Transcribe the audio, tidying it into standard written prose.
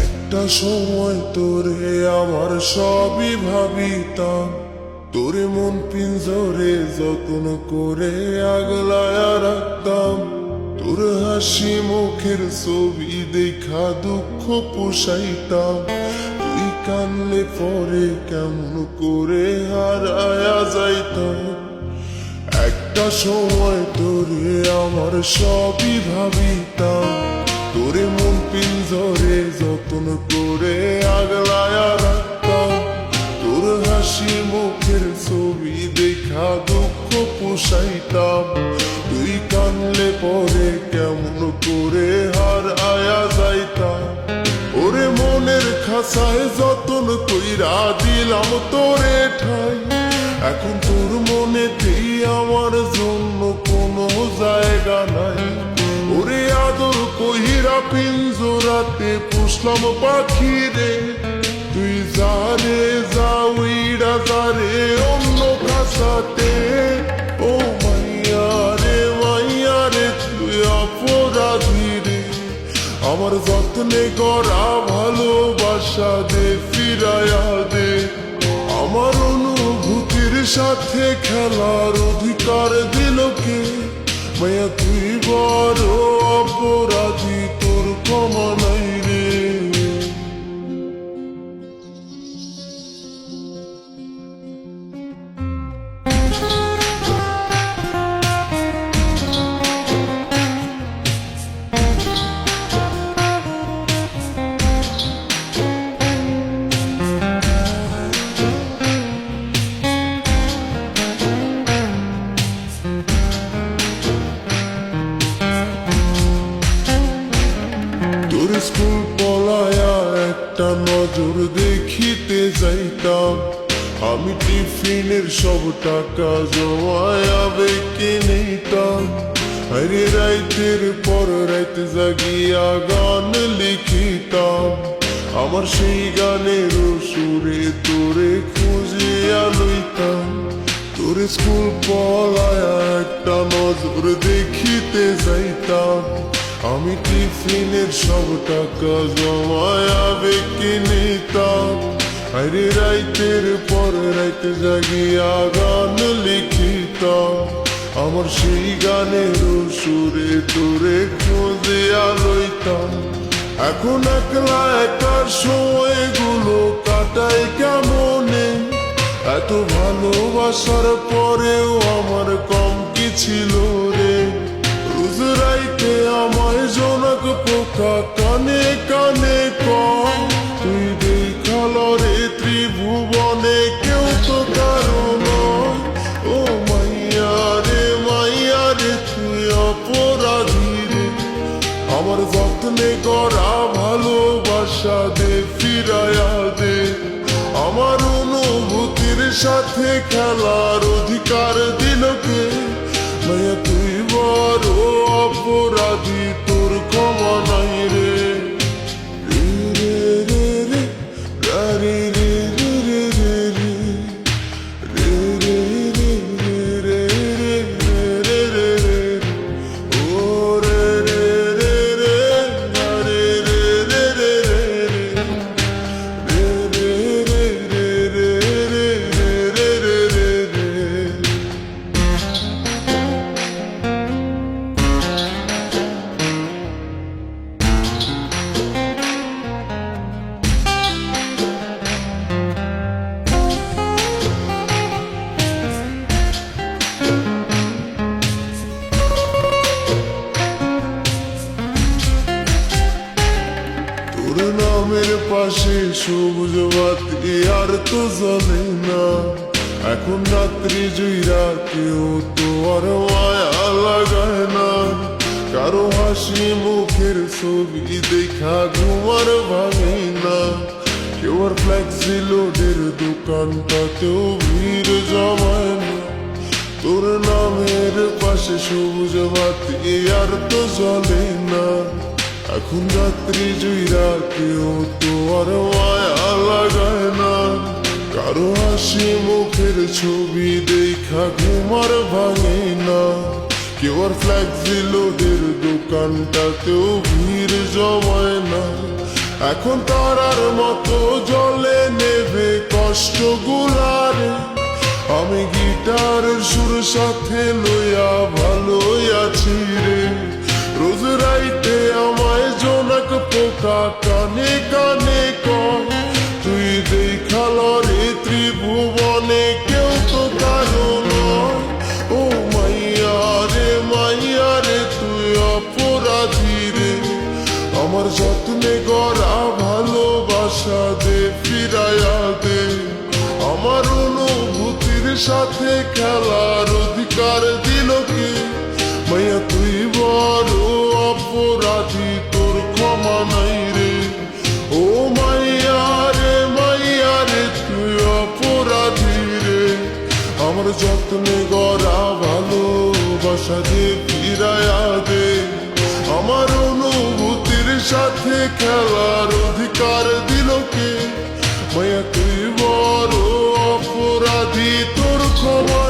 একটা সময় তোরে আমার সবই ভাবিতাম, তোরে মন পিঞ্জরে যত্ন করে আগলায়া রাখতাম। তোর হাসি মুখের ছবি দেখা দুঃখ পোষাইতাম। তুই কানলে পরে কেমন করে হারায়া যাইতাম। একটা সময় তোরে আমার সবই ভাবিতাম, তোরে মন পিঞ্জরে যত্ন করে আগলায়া রাখতাম। তোর হাসি মুখের ছবি দেখা দুঃখ পোষাইতাম। তুই কানলে পরে কেমন করে হারায়া যাইতাম। ওরে মনের খাসায় যতন কইরা দিলাম তোরে ঠাই, এখন তোর মনেতেই আমার জন্য কোনো জায়গা নাই। ওরে আদর কহিরা পিঞ্জরাতে পুষলাম পাখি রে, তুই যারে যাওইরা যারে অন্য ভাষাতে। ও মাইয়া রে তুই অপরাধী রে, আমার যত্নে গড়া ভালোবাসা দে ফিরায়া দে। আমার অনুভূতির সাথে খেলার অধিকার দিল কে? মায়া তুই বড় অপরাধী, তোর ক্ষমা নাই রে। তোর স্কুল পলায়া একটা নজর দেখিতে যাইতাম, আমি টিফিনের সব টাকা জমায়া বেঁকে নিতাম। আরে রাইতের পর রাইত জাগিয়া গান লিখিতাম, আমার সেই গানের সুরে তোরে খুঁজিয়া লইতাম। তোর স্কুল পলায়া একটা নজর দেখিতে যাইতাম, আমি টিফিনের সব টাকা জমায়া বেঁকে নিতাম। আরে রাইতের পর রাইত জাগিয়া গান লিখিতাম, আমার সেই গানের সুরে তোরে খুঁজিয়া লইতাম। এখন একলা একার সময়গুলো কাটাই কেমনে? এত ভালোবাসার পরেও আমার কম কি ছিল রে? রোজ রাইতে আমায় জনক পোকা কানে কানে কয়, তুই দেখাল রে ত্রিভুবনে কেউ তো কারণ। ও মাইয়া রে তুই অপরাধী রে, আমার যত্নে গড়া ভালোবাসা দে ফিরায়া দে। আমার অনুভূতির সাথে খেলার অধিকার দিল কে? মায়া তুই বড় অপরাধী, তোর ক্ষমা নাই রে। তোর নামের পাশে সবুজ বাতি আর তো জ্বলে না, এখন রাত্রি জুইরা কেউ তো আর মায়া লাগায় না। কারো হাসি মুখের ছবি দেখা ঘুমার ভাঙে না, কেউ আর ফ্লেক্সি লোডের দোকানটাতেও ভিড় জমায় না। তোর নামের পাশে সবুজ বাতি আর তো জ্বলে না, এখন রাত্রি জুইরা কেউ তো আর মায়া লাগায় না। কারো হাসি মুখের ছবি দেখা ঘুমার ভাঙে না, কেউ আর ফ্লেক্সি লোডের দোকানটাতেও ভিড় জমায় না। এখন তারার মতো জলে নেবে কষ্টগুলারে। আমি গিটারের সুর সাথে লইয়া ভালোই আছি রে। রোজ রাইতে আমায় জোনাক পোকা কানে কানে কয়, তুই দেখাল রে ত্রিভুবনে কেউ তো কারো নয়। ও মাইয়া রে তুই অপরাধী রে। আমার যত্নে গড়া ভালোবাসা দে ফিরাইয়া দে। আমার অনুভূতির সাথে খেলার অধিকার দিল কে? মাইয়া তুই বড় অপরাধী, তোর ক্ষমা নাই রে। ও মাইয়া রে তুই অপরাধী রে। আমার যত্নে গড়া ভালোবাসা দে ফিরাইয়া দে। আমার অনুভূতির সাথে খেলার অধিকার দিল কে? মাইয়া তুই বড় অপরাধী, তোর ক্ষমা